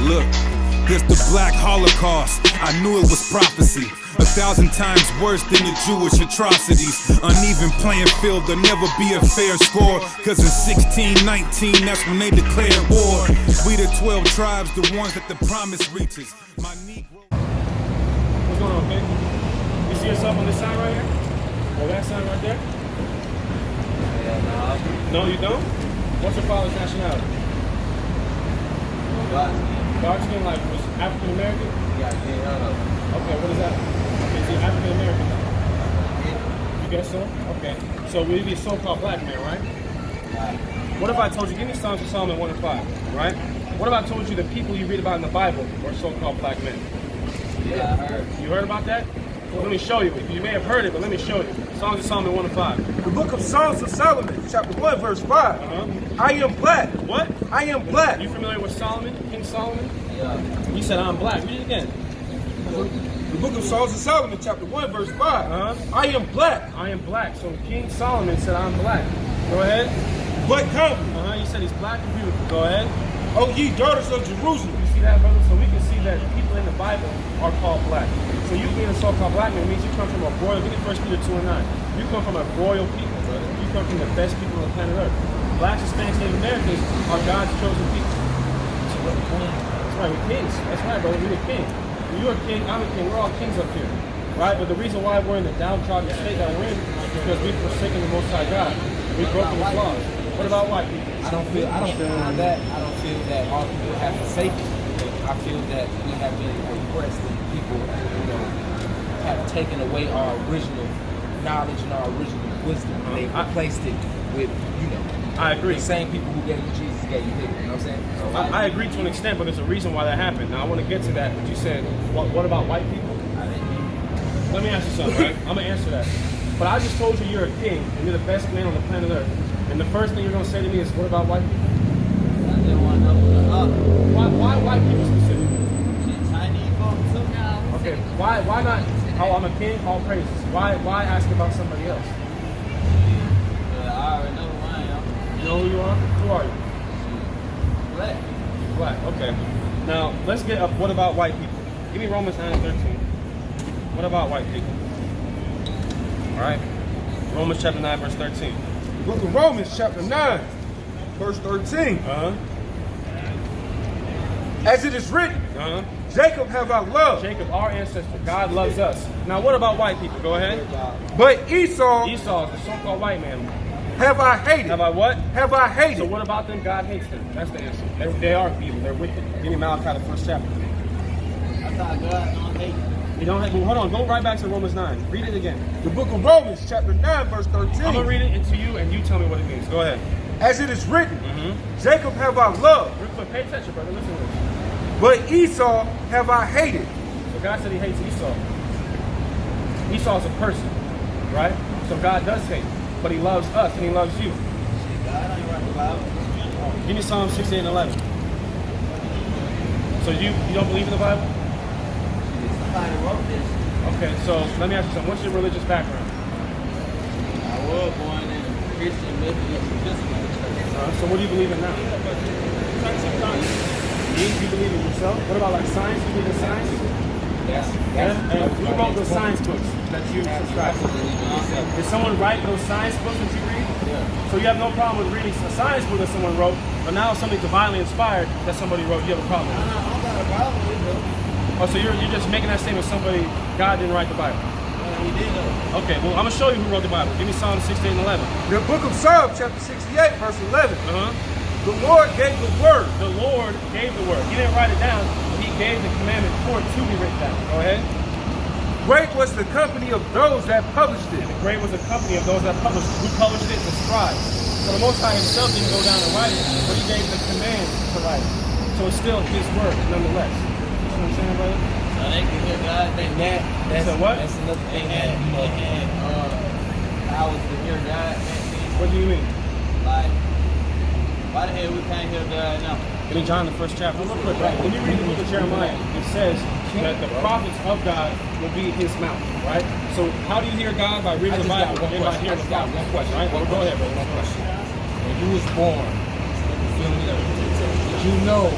Look, this the Black Holocaust. I knew it was prophecy. 1,000 times worse than the Jewish atrocities. Uneven playing field, there'll never be a fair score. Cause in 1619, that's when they declared war. We the 12 tribes, the ones that the promise reaches. My Negro. What's going on, baby? You see yourself on this sign right here? Or that sign right there? Yeah, no. No, you don't? What's your father's nationality? Dark skin, like, was African American? Yeah, okay, what is that? Okay, so you're African American. You guess so? Okay. So will you be a so-called black man, right? What if I told you, give me Songs of Solomon 1 and 5, right? What if I told you the people you read about in the Bible were so-called black men? Yeah, I heard. You heard about that? Well, let me show you. You may have heard it, but let me show you. Songs of Solomon 1 and 5. The book of Songs of Solomon, chapter 1, verse 5. I am black. What? I am black. You familiar with Solomon, King Solomon? Yeah. He said, I'm black. Read it again. The book of Songs of Solomon, chapter 1, verse 5. I am black. I am black. So King Solomon said, I'm black. Go ahead. But come. He said he's black and beautiful. Go ahead. O ye daughters of Jerusalem. You see that, brother? So we can see that people in the Bible are called black. So you being a so-called black man means you come from a royal, look at 1 Peter 2 and 9. You come from a royal people, brother. You come from the best people on the planet Earth. Blacks, Hispanics, Native Americans are God's chosen people. That's right, we're kings. That's right, brother. We're a king. When you're a king, I'm a king. We're all kings up here. Right? But the reason why we're in the downtrodden state that we're in is because we've forsaken the Most High God. We've broken His laws. What about white people? I don't feel that. I don't feel that all people have forsaken. I feel that we have been oppressed and people, have taken away our original knowledge and our original wisdom. And they've replaced it with, I agree. The same people who gave you Jesus gave you him. You know what I'm saying? So I agree to an extent, but there's a reason why that happened. Now I want to get to that, but you said, what about white people? Let me ask you something, right? I'm going to answer that. But I just told you you're a king and you're the best man on the planet Earth. And the first thing you're going to say to me is, what about white people? I didn't want to know. Why white people specifically? Chinese folks too now. Okay, why not? Oh, I'm a king, all praises. Why ask about somebody else? I already know who I am. You know who you are? Who are you? Black. Black, okay. Now, let's get up. What about white people? Give me Romans 9 and 13. What about white people? All right. Romans chapter 9, verse 13. The book of Romans, chapter 9, verse 13. As it is written, Jacob have I loved. Jacob, our ancestor. God loves us. Now, what about white people? Go ahead. But Esau is the so-called white man. Have I hated. Have I what? Have I hated. So what about them? God hates them. That's the answer. They are evil. They're wicked. Give me Malachi, the first chapter. I thought God don't hate. You don't have, well, hold on. Go right back to Romans 9. Read it again. The book of Romans, chapter 9, verse 13. I'm going to read it to you, and you tell me what it means. Go ahead. As it is written, Jacob have I loved. Real quick, pay attention, brother. Listen to this. But Esau have I hated. So God said he hates Esau. Esau is a person, right? So God does hate, but he loves us, and he loves you. Give me Psalm 68 and 11. So you don't believe in the Bible? Somebody wrote this. Okay, so let me ask you something. What's your religious background? I was born in a Christian Methodist Episcopal church. So what do you believe in now? You believe in yourself? What about like science? You believe in science? Yes. And who wrote those science books that you subscribe to? Did someone write those science books that you read? Yeah. So you have no problem with reading a science book that someone wrote, but now something divinely inspired that somebody wrote, you have a problem with it? I don't got a problem with it. Oh, so you're just making that statement somebody, God didn't write the Bible? He did though. Okay, well, I'm going to show you who wrote the Bible. Give me Psalm 68 and 11. The book of Psalms, chapter 68, verse 11. The Lord gave the word. The Lord gave the word. He didn't write it down, but he gave the commandment for it to be written down. Go ahead. Great was the company of those that published it. And great was the company of those that published it. Who published it? The scribes. So the Most High himself didn't go down and write it, but he gave the command to write it. So it's still his word, nonetheless. You know what I'm saying, brother? So they can hear God. That's what? That's another thing that I was to hear God. What do you mean? Like, why the hell we can't hear God now? In John, the first chapter. Real quick, right? When you read the book of Jeremiah, it says that the prophets of God will be his mouth, right? So how do you hear God? By reading the Bible and by hearing the Bible. One question, right? Well, go ahead, brother. One question. When you was born, you feel me? Did you know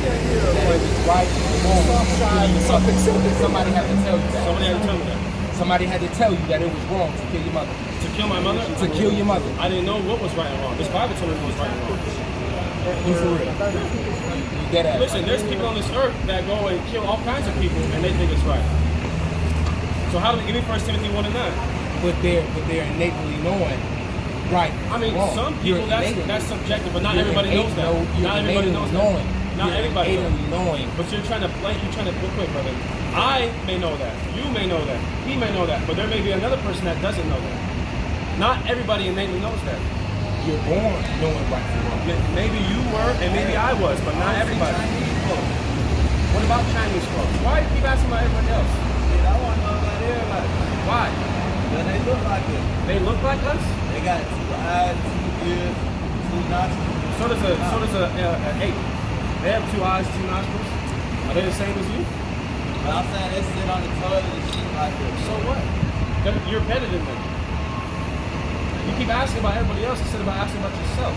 that it was right or wrong to kill your mother. Somebody had to tell you that. Somebody had to tell me that. Somebody had to tell you that it was wrong to kill your mother. To kill my mother? To kill your mother. I didn't know what was right and wrong. This Bible told me what was right and wrong. You for real. You dead ass. Listen, there's people on this earth that go and kill all kinds of people and they think it's right. So how do we give me 1 Timothy 1 and 9? But they're innately knowing right. I mean, wrong. some people that's subjective, but not everybody knows that. Not everybody knows knowing. that. Not everybody knowing. But you're trying to real quick, brother. I may know that. You may know that. He may know that. But there may be another person that doesn't know that. Not everybody innately knows that. You're born knowing right from wrong. Maybe you were, and maybe I was, but not everybody. What about Chinese folks? Why do you keep asking about everybody else? I want to know about everybody. Why? But they look like it. They look like us? They got 2 eyes, 2 ears, 2 nostrils. So does an ape. They have 2 eyes, 2 nostrils. Are they the same as you? But I'm saying they sit on the toilet and shit like this. So what? You're better than them. You keep asking about everybody else instead of asking about yourself.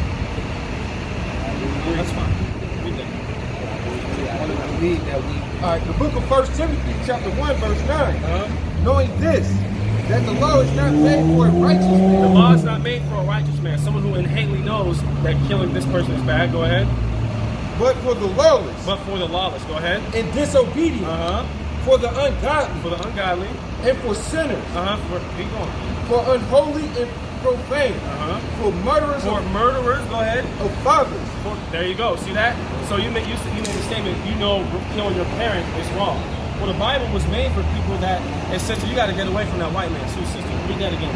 That's fine. Read that. I want to believe that we. All right, the book of 1 Timothy, chapter 1, verse 9. Knowing this, that the law is not made for a righteous man. The law is not made for a righteous man, someone who innately knows that killing this person is bad. Go ahead. But for the lawless. But for the lawless. Go ahead. And disobedient. For the ungodly. For the ungodly. And for sinners. Keep going. For unholy and profane. For murderers. For murderers. Go ahead. Of fathers. There you go. See that? So you made the statement. You know, killing your parent is wrong. Well, the Bible was made for people that, and sister, you got to get away from that white man. So, sister, read that again.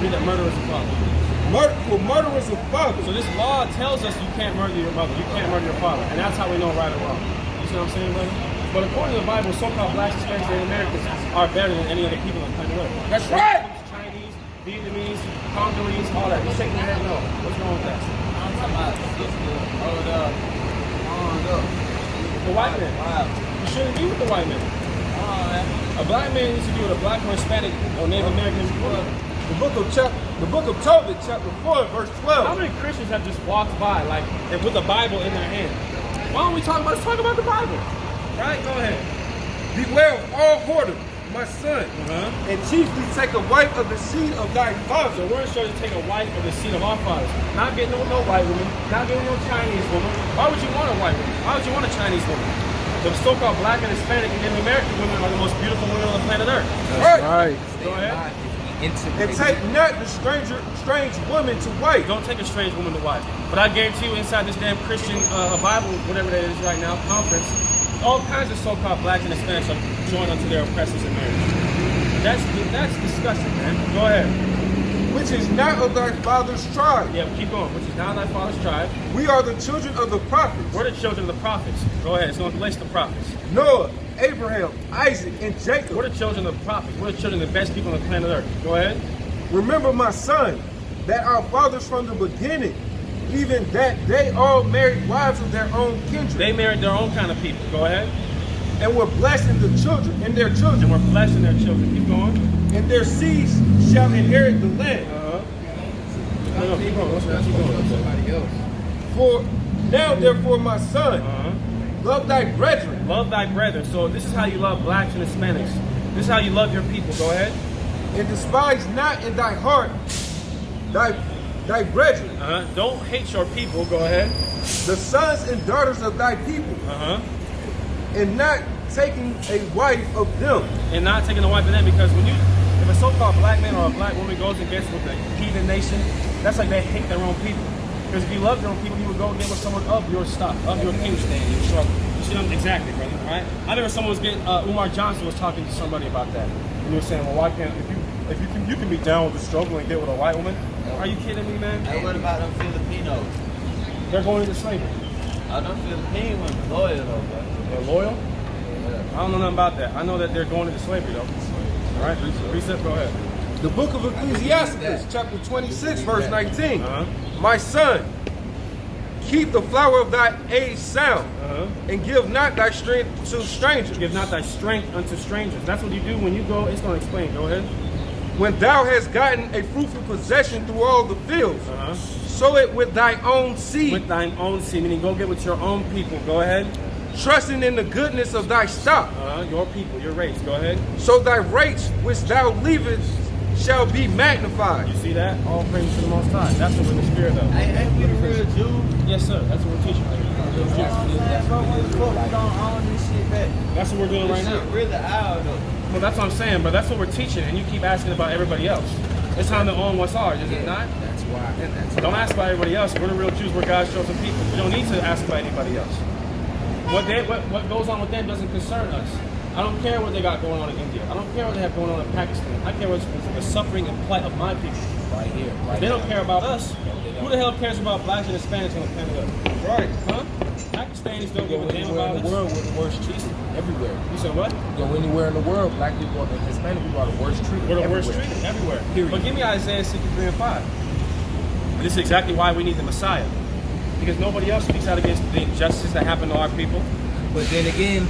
Read that murderers of fathers. For murderers of fathers. So this law tells us you can't murder your mother. You can't murder your father. And that's how we know right or wrong. You see what I'm saying, brother? But according to the Bible, so-called blacks, Hispanics, and Americans are better than any other people on planet Earth. That's right. Chinese, Vietnamese, Congolese, all that. You shaking your head no. What's wrong with that? I'm talking about sister, hold up. The white man. Wow. You shouldn't be with the white man. A black man needs to be with a black or Hispanic or Native American woman. The book of Tobit, chapter 4, verse 12. How many Christians have just walked by like with the Bible in their hand? Why don't we talk about? Let's talk about the Bible. Right? Go ahead. Beware of all whoredom, my son, and chiefly take a wife of the seed of thy father. So we're sure to take a wife of the seed of our fathers. Not getting no white woman, not getting no Chinese woman. Why would you want a white woman? Why would you want a Chinese woman? The so-called black and Hispanic and Native American women are the most beautiful women on the planet Earth. Right. Go ahead. And take not the strange woman to wife. Don't take a strange woman to wife. But I guarantee you, inside this damn Christian Bible, whatever that is right now, conference, all kinds of so-called blacks and Hispanics are joined unto their oppressors in marriage. That's disgusting, man. Go ahead. Which is not of thy father's tribe. Yeah, keep going. Which is not thy father's tribe. We are the children of the prophets. We're the children of the prophets. Go ahead. It's going to list the prophets. Noah, Abraham, Isaac, and Jacob. We're the children of the prophets. We're the children of the best people on the planet Earth. Go ahead. Remember, my son, that our fathers from the beginning, even that they all married wives of their own kindred. They married their own kind of people. Go ahead. And were blessed in the children, in their children. And were blessed in their children. Keep going. And their seeds shall inherit the land. No, keep going. Keep going. Somebody else. For now, therefore, my son, love thy brethren. Love thy brethren. So this is how you love blacks and Hispanics. This is how you love your people. Go ahead. And despise not in thy heart thy brethren. Don't hate your people. Go ahead. The sons and daughters of thy people. And not taking a wife of them. And not taking a wife of them, because if a so-called black man or a black woman goes against with the heathen nation, that's like they hate their own people. Because if you love your own people, you would go and get with someone of your stock, of your king stand, your struggle. You see what I'm exactly, brother, right? I remember someone was getting, Umar Johnson was talking to somebody about that. And he was saying, well, why can't, if you can be down with the struggle and get with a white woman? Are you kidding me, man? Hey, what about them Filipinos? They're going into slavery. Them Filipino women loyal though, bro. They're loyal? I don't know nothing about that. I know that they're going into slavery, though. All right, Reset, go ahead. The book of Ecclesiastes, chapter 26, verse 19. My son, keep the flower of thy age sound, and give not thy strength to strangers. Give not thy strength unto strangers. That's what you do when you go. It's going to explain. Go ahead. When thou hast gotten a fruitful possession through all the fields, sow it with thy own seed. With thine own seed, meaning go get with your own people. Go ahead. trusting in the goodness of thy stock. Your people, your race. Go ahead. So thy race which thou leavest shall be magnified. You see that? All praise to the Most High. That's what we're in the spirit of. Ain't we the real Jews? Yes, sir. That's what we're teaching right now. That's what we're doing right now. Really out though. Well, that's what I'm saying, but that's what we're teaching, and you keep asking about everybody else. It's time to own what's ours, is it not? That's why. Don't ask about everybody else. We're the real Jews. We're God's chosen people. You don't need to ask about anybody else. What goes on with them doesn't concern us. I don't care what they got going on in India. I don't care what they have going on in Pakistan. I care what's the suffering and plight of my people. Right here. Right They don't care about us. Who the hell cares about blacks and Hispanics on the planet Earth? Right. Huh? Pakistanis don't give a damn anywhere about in the us. world, we're the worst treated. Everywhere. You said what? Go anywhere in the world, black people and Hispanic people are the worst treated. We're the worst everywhere. treated everywhere. Period. But give me Isaiah 63 and 5. This is exactly why we need the Messiah. Because nobody else speaks out against the injustice that happened to our people. But then again,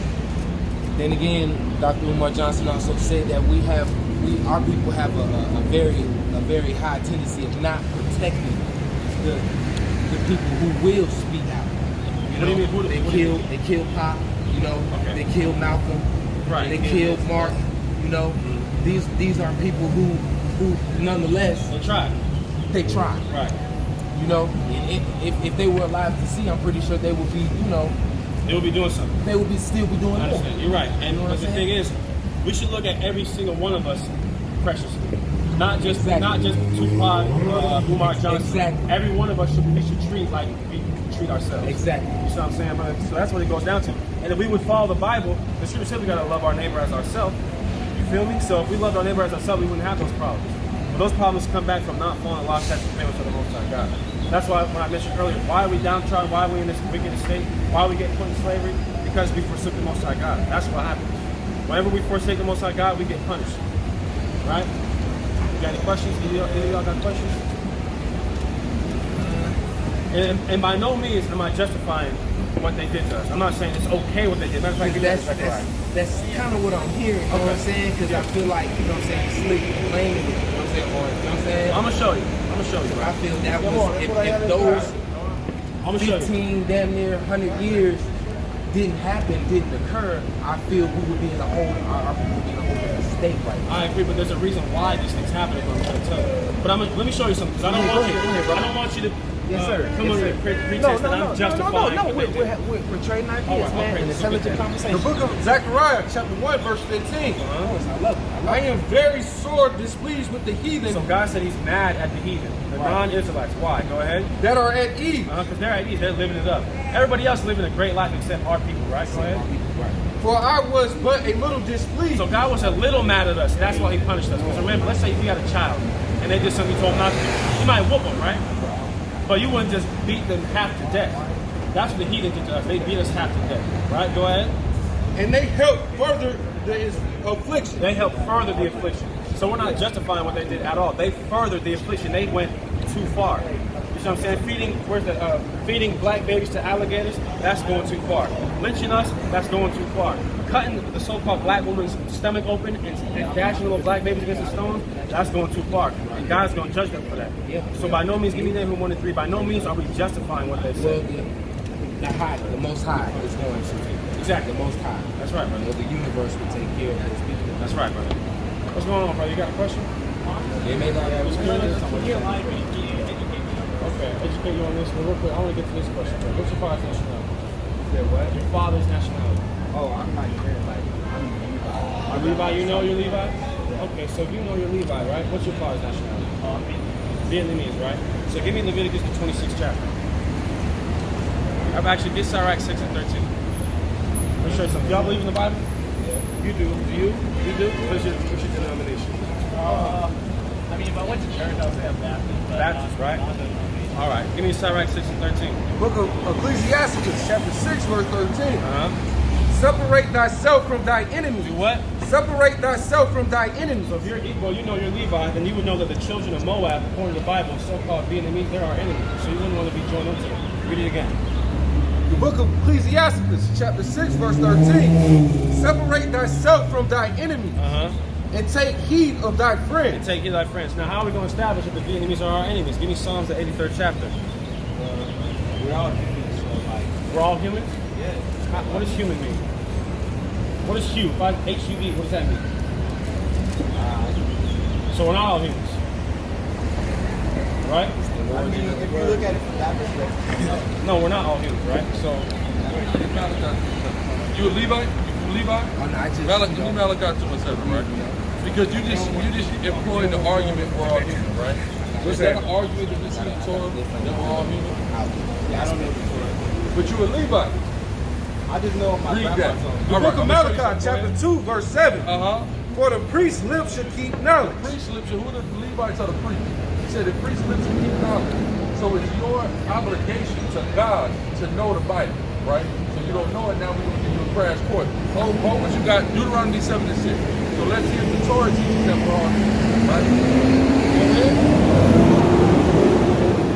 Dr. Umar Johnson also said that our people have a very high tendency of not protecting the people who will speak out. What do you mean? They killed Pop, you know, Okay. they killed Malcolm, Right. they killed Mark, you know. These are people who nonetheless They tried. they tried. Right. You know, if they were alive to see, I'm pretty sure they would be, you know, They will be doing something. they would be still be doing I more. understand. You're right. And You know what but the I'm thing is, we should look at every single one of us preciously. Not just Exactly. Tupac, Umar Johnson. Exactly. Every one of us we should treat like we treat ourselves. Exactly. You see what I'm saying? But so that's what it goes down to. And if we would follow the Bible, the scripture said we gotta love our neighbor as ourselves. You feel me? So if we loved our neighbor as ourselves, we wouldn't have those problems. But those problems come back from not following lost statutes and commandments of the Most High God. That's why when I mentioned earlier, why are we downtrodden? Why are we in this wicked state? Why are we getting put in slavery? Because we forsook the Most High God. That's what happens. Whenever we forsake the Most High God, we get punished. Right? You got any questions? Any of y'all got questions? And by no means am I justifying what they did to us. I'm not saying it's okay what they did. Matter of fact, That's kind of what I'm hearing, you know what I'm saying? Because I feel like, you know what I'm saying, slick and lame, you know what I'm saying? Or, you know what I'm saying? I'm gonna show you. I feel that was, if those I'm gonna show you. 15, damn near 100 years didn't occur, I feel we would be in a whole, our people would be in a whole different state right now. I agree, but there's a reason why these things happen. Is what I'm trying to tell you. But let me show you something, because I don't want you to Yes, sir. come Yes, under sir. the pretense that I'm justifying. No, what they did. we're trading ideas, All right, man, okay, and so intelligent good. The conversation. book of Zechariah, chapter 1, verse 15. I love it. I am very sore displeased with the heathen So God said He's mad at the heathen, the non-Israelites. Why? Go ahead. that are at ease. Because they're at ease. They're living it up. Everybody else living a great life except our people, right? Go ahead. For I was but a little displeased. So God was a little mad at us. That's why He punished us. Because remember, let's say if you had a child and they did something you told them not to do, you might whoop them, right? But you wouldn't just beat them half to death. That's what the heathen did to us. They beat us half to death, right? Go ahead. And they helped further the affliction. They helped further the affliction. So we're not justifying what they did at all. They furthered the affliction. They went too far. You see what I'm saying? Feeding black babies to alligators, that's going too far. Lynching us, that's going too far. Cutting the so-called black woman's stomach open and dashing little black babies against the stones, that's going too far. And God's going to judge them for that. Yeah. So by no means, give me Nahum 1 and 3, by no means are we justifying what they Well, said. the Most High is going to. Exactly. The Most High. That's right, brother. Well, the universe will take care of those people. That's right, brother. What's going on, brother? You got a question? They may not have Okay, educate you on this. But real quick, I want to get to this question. Bro. What's your father's nationality? Your father's nationality. Oh, I'm not here. Like, I'm Levi, you know you're Levi? Okay, so if you know you're Levi, right? What's your father's nationality? Vietnamese, right? So give me Leviticus, the 26th chapter. I've actually get Sirach 6 and 13. Let me show you something. Y'all believe in the Bible? Yeah. You do. Do you? You do? What's your denomination? I mean, if I went to church, I would say I'm Baptist. Baptist, right? All right. Give me Sirach 6 and 13. Book of Ecclesiastes, chapter 6, verse 13. Separate thyself from thy enemies. Do what? Separate thyself from thy enemies. So if you're equal, you know you're Levi, then you would know that the children of Moab, according to the Bible, so-called Vietnamese, they're our enemies. So you wouldn't want to be joined up to them. Read it again. The book of Ecclesiastes, chapter 6, verse 13. Separate thyself from thy enemies and take heed of thy friends. And take heed of thy friends. Now, how are we going to establish if the Vietnamese are our enemies? Give me Psalms, the 83rd chapter. We're all humans, so like, We're all humans? yeah. What does human mean? What is Hu? If I H-U-E, what does that mean? So we're not all humans. Right? I mean, if you look at it from that perspective. No, we're not all humans, right? So You a Levite? You from Levite? Malachi 2:7, right? Because you just employed the argument we're all human, right? Is that an argument that this is the Torah that we're all human? Yeah, I don't know the Torah. But you a Levite. I just know my Read grandma that. told me. All The right, book of I'm gonna show you Malachi, something, chapter 2, verse 7. For the priest's lips should keep knowledge. Priest lips, who the Levites are the priests? He said the priest lips should keep knowledge. So it's your obligation to God to know the Bible, right? So you don't know it now, we're gonna give you a crash course. Oh, what you got? Deuteronomy 7:6. So let's see if the Torah teaches that we're all human, right?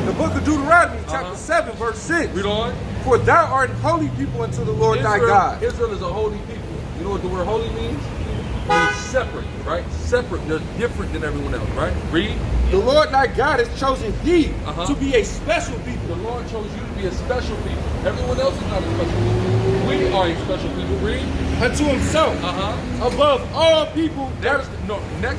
The book of Deuteronomy, chapter 7, verse 6. Read on. For thou art holy people unto the Lord thy God. Israel is a holy people. You know what the word holy means? It means separate, right? Separate. They're different than everyone else, right? Read. The Lord thy God has chosen thee Uh-huh. to be a special people. The Lord chose you to be a special people. Everyone else is not a special people. We are a special people. Read. Unto himself. Above all people. Next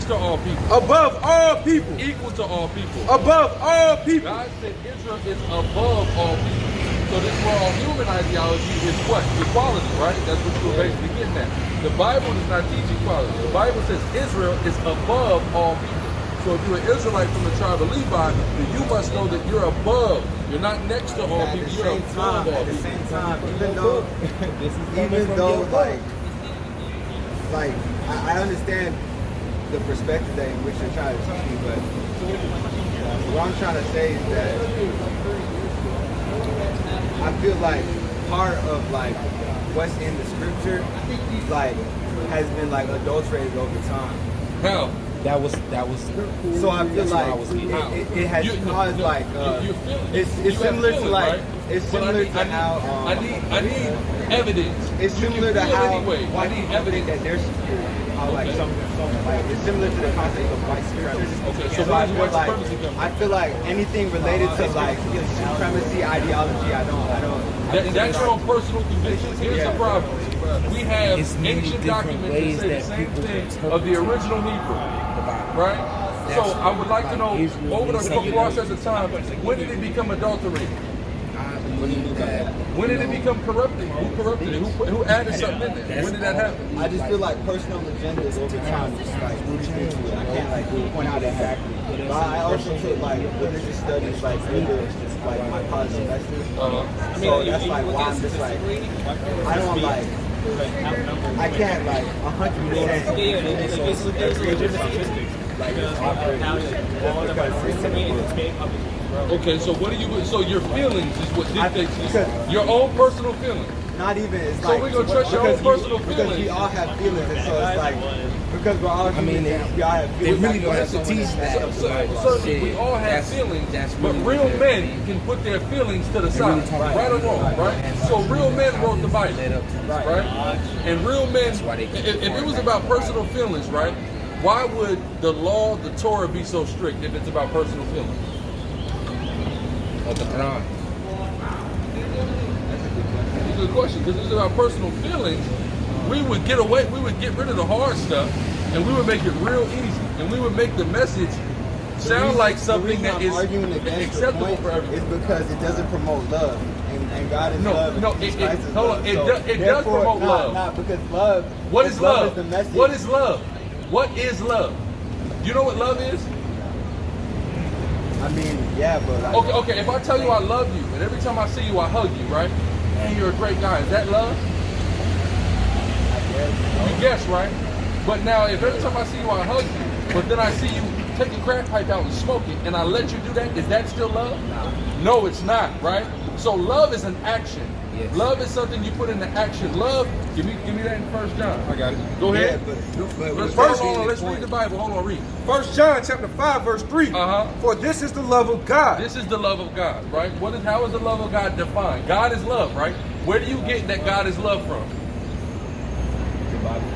to all people. Above all people. Equal to all people. Above all people. God said Israel is above all people. So this world human ideology is what? Equality, right? That's what you're basically getting at. The Bible does not teach equality. The Bible says Israel is above all people. So if you're an Israelite from the tribe of Levi, then you must know that you're above. You're not next to all At people. the You're same above time, all at the people. same time, even though like I understand the perspective that in which you're trying to teach me, but what I'm trying to say is that I feel like part of like what's in the scripture like has been like adulterated over time. How? That was. So I feel That's where I like was getting at. it has caused like it's similar to like it's similar to how I need evidence. it's You similar to feel it how anyway. I white need people think evidence. that they're superior. How like some like it's similar to the concept of white supremacy. Okay, so So where I does feel white like supremacy come from? I feel like anything related to like supremacy ideology, I don't. That's your own personal conviction. Here's the problem. We have It's many ancient different documents ways that say the that same people thing interpret of the original Hebrew, right? So I would like to know, over the process of time, when did it become adulterated? I believe that. When did it become corrupted? Who corrupted it? Who added something in there? When did that happen? I just feel like personal agendas over time just like creep into it. I can't like point out exactly. But I also took like religious studies like under like my college semester. So that's like why I'm just like I don't like I can't like 100%. Okay, so what do you? So your feelings is what dictates this. Your own personal feelings. Not even it's So like we're gonna trust your own personal because feelings. we all have feelings, and so it's like because we're all human, we all have They feelings. really don't have to teach that. So we all have feelings, but real men can put their feelings to the side, right or wrong, right? So real men wrote the Bible, right? And real men, if it was about personal feelings, right? Why would the law, the Torah, be so strict if it's about personal feelings? Of the Quran. That's a good question, because it's about personal feelings. We would get rid of the hard stuff, and we would make it real easy, and we would make the message sound like something that is acceptable for everyone. It's because it doesn't promote love, and God is love. No, and Jesus Christ is hold love. on, it does promote love. Not because love. What is love? The message. What is love? What is love? You know what love is? I mean, yeah, but like, Okay. If I tell you I love you, and every time I see you I hug you, right? Man, you're a great guy. Is that love? You guess, right? But now, if every time I see you I hug you, but then I see you take a crack pipe out and smoke it, and I let you do that, is that still love? No, it's not, right? So love is an action. Yes. Love is something you put into action. Love, give me that in 1 John. I got it. Go ahead. but Let's read the Bible. Hold on, read. 1 John chapter 5, verse 3. For this is the love of God. This is the love of God, right? How is the love of God defined? God is love, right? Where do you get that God is love from?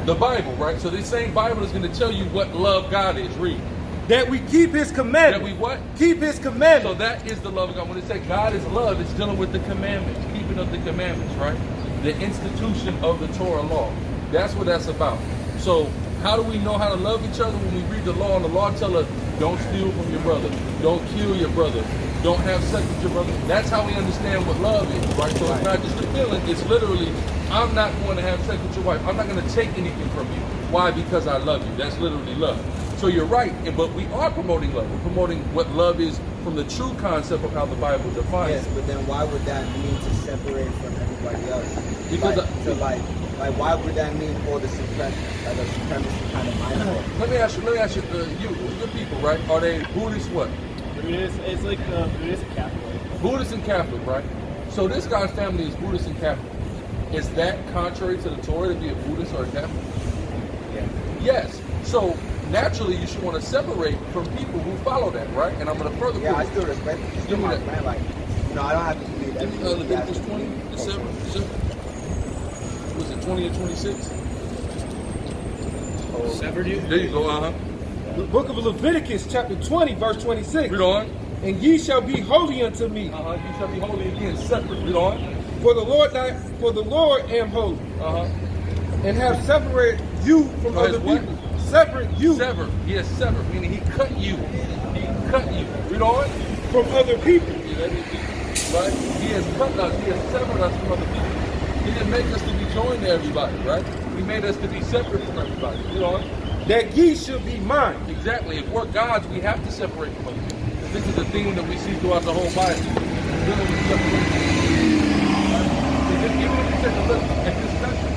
The Bible, right? So this same Bible is going to tell you what love God is. Read. That we keep his commandments. That we what? Keep his commandments. So that is the love of God. When it says God is love, it's dealing with the commandments, keeping of the commandments, right? the institution of the Torah law. That's what that's about. So how do we know how to love each other? When we read the law, and the law tells us, don't steal from your brother, don't kill your brother, don't have sex with your brother. That's how we understand what love is, right? So it's not just a feeling, it's literally, I'm not going to have sex with your wife. I'm not going to take anything from you. Why? Because I love you. That's literally love. So you're right, but we are promoting love. We're promoting what love is from the true concept of how the Bible defines Yes, it. but then why would that mean to separate from everybody else? Because like why would that mean for the supremacy kind of mindset? let me ask you, your people, right? Are they Buddhist what? It's like Buddhist and Catholic. Buddhist and Catholic, right? So this guy's family is Buddhist and Catholic. Is that contrary to the Torah to be a Buddhist or a Catholic? Yeah. Yes. So naturally, you should want to separate from people who follow that, right? And I'm going to further. Yeah, I still respect it. It's still my friend. Like, you know, I don't have to believe everything. Leviticus 20, December. Was it 20 or 26? Severed you? There you go. The book of Leviticus, chapter 20, verse 26. Read on. And ye shall be holy unto me. You shall be holy again, separate. Read on. For the Lord am holy. And have separated you from other people. Separate you Sever. He has severed, meaning he cut you. He cut you. Read on. from other people. Right? He has cut us. He has severed us from other people. He didn't make us to be joined to everybody, right? He made us to be separate from everybody. Read on. That ye should be mine. Exactly. If we're gods, we have to separate from other people. This is a theme that we see throughout the whole Bible. Dealing with separation. Right? Even if you take a look at this country,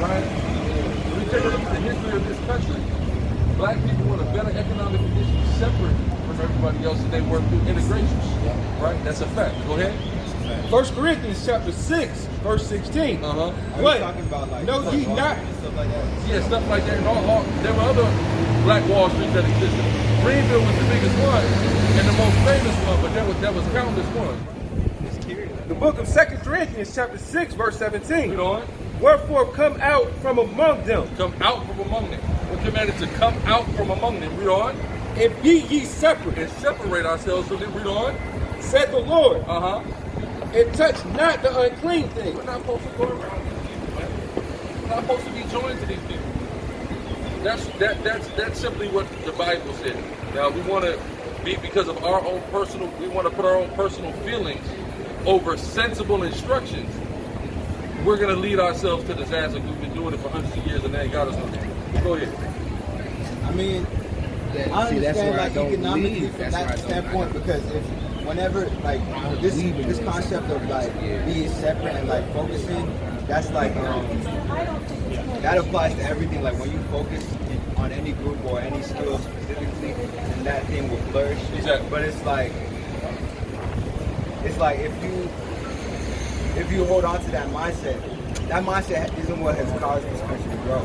right? If we take a look at the history of this country, black people were in a better economic condition separate from everybody else than they were through integration. Right? That's a fact. Go ahead. 1 Corinthians chapter 6, verse 16. Are you What? talking about like No, ye not. stuff like that? Yeah, stuff like that. And all, there were other Black Wall Street that existed. Greenville was the biggest one and the most famous one, but there was countless ones. The book of 2 Corinthians chapter 6, verse 17. Read on. Wherefore come out from among them, Come out from among them. We're commanded to come out from among them. Read on. and be ye separate, And separate ourselves from them. Read on. said the Lord, and touch not the unclean thing. We're not supposed to go around these people, man. We're not supposed to be joined to these people. That's simply what the Bible said. Now we want to be, because of our own personal, we want to put our own personal feelings over sensible instructions. We're going to lead ourselves to disaster. We've been doing it for hundreds of years and they ain't got us nowhere. Go ahead. I mean, I understand like economically from that standpoint, because if whenever like this concept of like being separate and like focusing, that's like that applies to everything. Like when you focus on any group or any skill specifically, then that thing will flourish. Exactly. But it's like if you hold on to that mindset isn't what has caused this country to grow.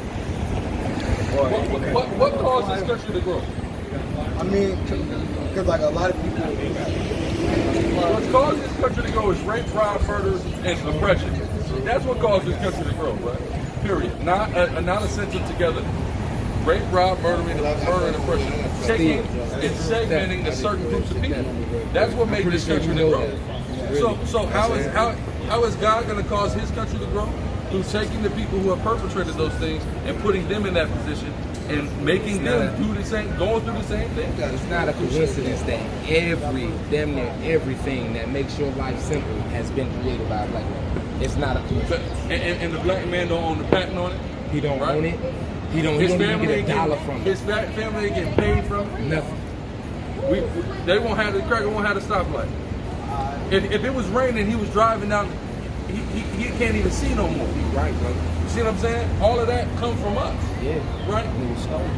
What caused this country to grow? I mean, because like a lot of people. What's caused this country to grow is rape, crime, murder, and oppression. That's what caused this country to grow, right? Period. Not a sentence together. Rape, rob, murder, and oppression. Taking and segmenting the certain groups of people. That's what made this country to grow. So how is God going to cause his country to grow? Through taking the people who have perpetrated those things and putting them in that position and making them do the same, going through the same thing. It's not a coincidence that damn near everything that makes your life simple has been created by a black man. It's not a coincidence. And the black man don't own the patent on it. He don't own it. He don't even get a dollar from it. His family ain't getting paid from it. Nothing. They won't have the cracker, won't have the stoplight. If it was raining, he was driving down. He can't even see no more. Right, bro. You see what I'm saying? All of that come from us. Yeah. Right?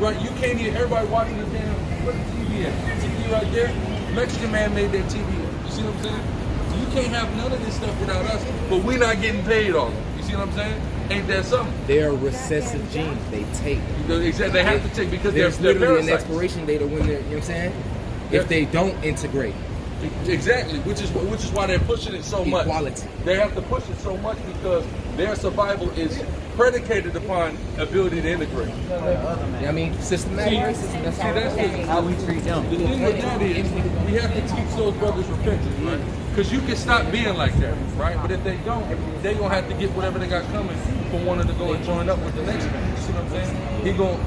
Right. You can't even, everybody watching the damn, where's the TV at? TV right there. Mexican man made that TV. You see what I'm saying? You can't have none of this stuff without us, but we're not getting paid on it. You see what I'm saying? Ain't that something? They're recessive genes. They take. Exactly. They have to take because there's they're literally an parasites. expiration date of when they're, you know what I'm saying? If they don't integrate. Exactly, which is why they're pushing it so much. Equality. They have to push it so much because their survival is predicated upon ability to integrate. I mean, systematic racism. That's How we treat them. The thing with that is, we have to teach those brothers repentance, right? Because you can stop being like that, right? But if they don't, they gonna have to get whatever they got coming for wanting to go and join up with the next one. You see what I'm saying?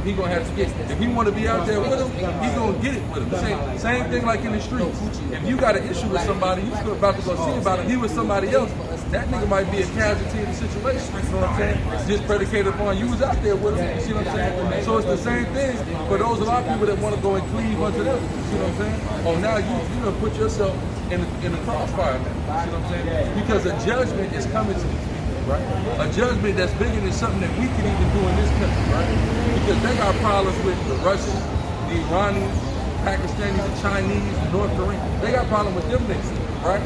He gonna have to get. If he want to be out there with him, he gonna get it with him. Same thing like in the streets. If you got an issue with somebody, you about to go see about it. He with somebody else. That nigga might be a casualty of the situation. You know what I'm saying? Just predicated upon you was out there with him. You see what I'm saying? So it's the same thing for those a lot of people that want to go and cleave unto them. You see what I'm saying? Oh, now you gonna put yourself in the crossfire. You see what I'm saying? Because a judgment is coming to these people, right? A judgment that's bigger than something that we can even do in this country, right? Because they got problems with the Russians, the Iranians, Pakistanis, the Chinese, the North Koreans. They got problems with them niggas, right?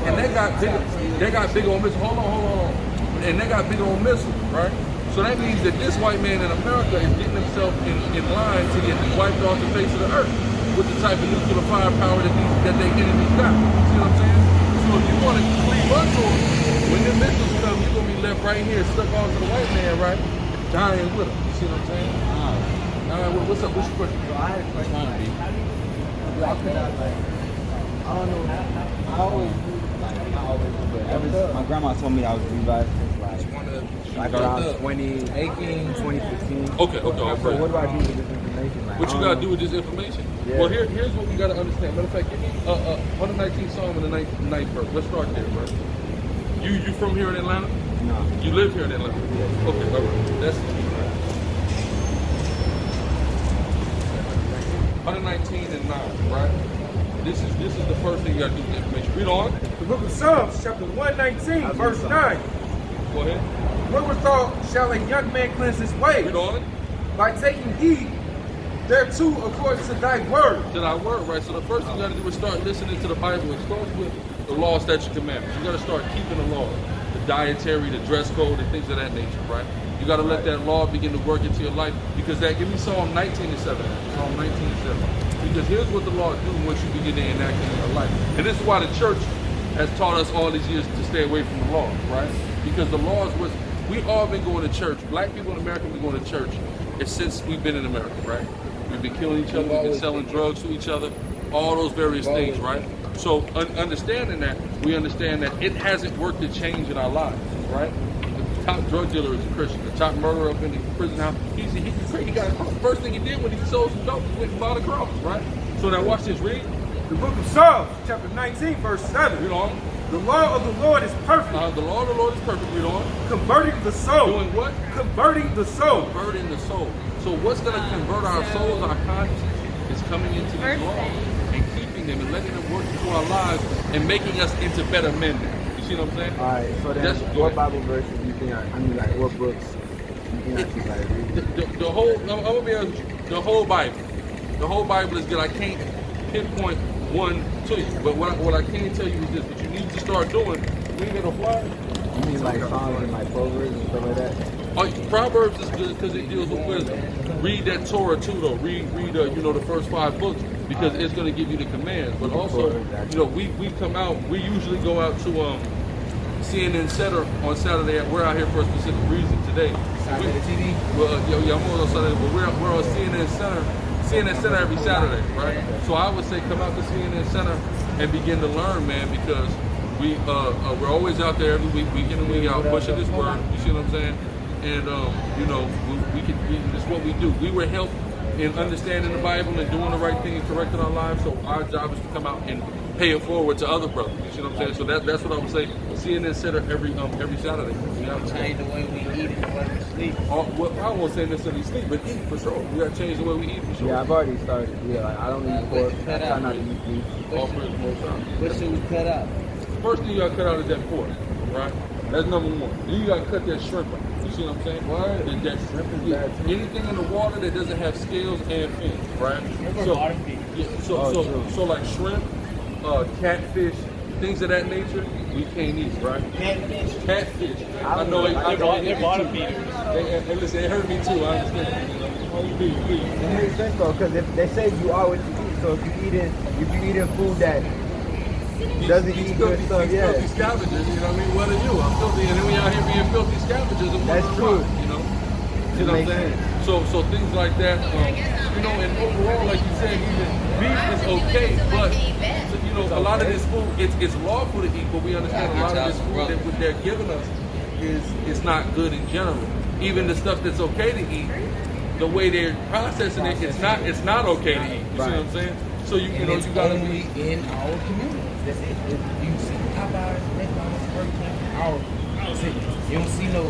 And they got big on missiles. Hold on. And they got big on missiles, right? So that means that this white man in America is getting himself in line to get wiped off the face of the earth with the type of nuclear firepower that they enemies got. See what I'm saying? So if you want to cleave up to them, when the missiles come, you're going to be left right here, stuck onto the white man, right? Dying with him. You see what I'm saying? All right, what's up? What's your question? So I had a question. I don't know. I always knew, not always, but my grandma told me I was Levite since like around 2018, 2015. Okay. So what do I do with this information? Like, What you got to do with this information? Yeah. Well, here's what we got to understand. Matter of fact, give me 119th Psalm in the ninth verse. Let's start there, bro. You from here in Atlanta? No. You live here in Atlanta? Yeah. Okay, all right. That's 119 and 9, right? This is the first thing you got to do with the information. Read on. The book of Psalms, chapter 119, verse 9. Go ahead. Wherewithal shall a young man cleanse his way? Read on. By taking heed thereto according to thy word. To thy word, right? So the first thing you got to do is start listening to the Bible. It starts with the law, statute, commandments. You got to start keeping the law, the dietary, the dress code, and things of that nature, right? You got to let that law begin to work into your life, because that, give me Psalm 19 and 7. Psalm 19 and 7. Because here's what the law do once you begin to enact it in your life. And this is why the church has taught us all these years to stay away from the law, right? Because the law is what, we all been going to church. Black people in America have been going to church since we've been in America, right? We've been killing each other, we've been selling drugs to each other, all those various things, right? So understanding that, we understand that it hasn't worked a change in our lives, right? The top drug dealer is a Christian. The top murderer up in the prison house, he got a cross. First thing he did when he sold some dope, he went and bought a cross, right? So now watch this, read. The book of Psalms, chapter 19, verse 7. Read on. The law of the Lord is perfect. The law of the Lord is perfect, read on. Converting the soul. Doing what? Converting the soul. Converting the soul. So what's going to convert our souls, our consciences, is coming into these laws and keeping them and letting them work into our lives and making us into better men now. You see what I'm saying? All right, so then what Bible verses do you think, like what books do you think I should like read? The whole, I'm going to be honest with you, the whole Bible. The whole Bible is good. I can't pinpoint one to you, but what I can tell you is this: what you need to start doing, read it a flyer. You mean like Psalms and like Proverbs and stuff like that? Proverbs is good because it deals with wisdom. Read that Torah too, though. Read the first 5 books, because it's going to give you the commands. But also, we come out. We usually go out to CNN Center on Saturday. We're out here for a specific reason today. Saturday TV? Well, I'm on Saturday, but we're on CNN Center. CNN Center every Saturday, right? So I would say come out to CNN Center and begin to learn, man, because we're always out there every week, week in and week out, pushing this word. You see what I'm saying? And this is what we do. We were helped in understanding the Bible and doing the right thing and correcting our lives. So our job is to come out and pay it forward to other brothers. You see what I'm saying? So that's what I would say. CNN Center every Saturday. We got to change the way we eat and the way we sleep. Well, I won't say necessarily sleep, but eat for sure. We got to change the way we eat for sure. Yeah, I've already started. Yeah, like I don't eat pork. I try not to eat beef. What should we cut out? First thing you got to cut out is that pork, right? That's number one. Then you got to cut that shrimp out. You see what I'm saying? What? That shrimp is bad too. Anything in the water that doesn't have scales and fins, right? So like shrimp, catfish, things of that nature, we can't eat, right? Catfish. I know they're bottom feeders. Hey, listen, it hurt me too. I understand. Please. It makes sense though, because if they say you are what you eat, so if you eating food that doesn't eat good These stuff, yeah. filthy scavengers, you know what I mean? What are you? I'm filthy, and then we out here being filthy scavengers. And That's true. you know? You know what I'm saying? So things like that, you know, and overall, like you said, even beef is okay, but you know, a lot of this food, it's lawful to eat, but we understand a lot of this food that what they're giving us is not good in general. Even the stuff that's okay to eat, the way they're processing it, it's not okay to eat. You see what I'm saying? So you know, you gotta only in our communities. That's it. You see Popeyes, McDonald's, Burger King, our city. You don't see no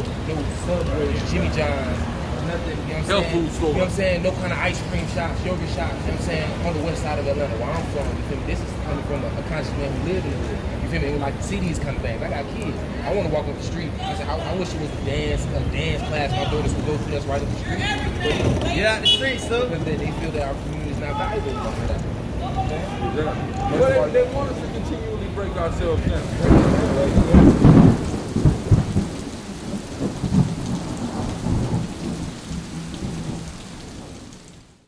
Subway, Jimmy John's, nothing. You know what I'm Health saying? food store. You know what I'm saying? No kind of ice cream shops, yogurt shops. You know what I'm saying? On the west side of Atlanta, where I'm from. You feel me? This is coming from a conscious man who lives in the hood. You feel me? Like to see these kind of things. I got kids. I want to walk up the street. I wish it was a dance class my daughters would go to. That's right up the street. But get out the street, so because they feel that our community is not valuable enough for that. Well, they want us to continually break ourselves down.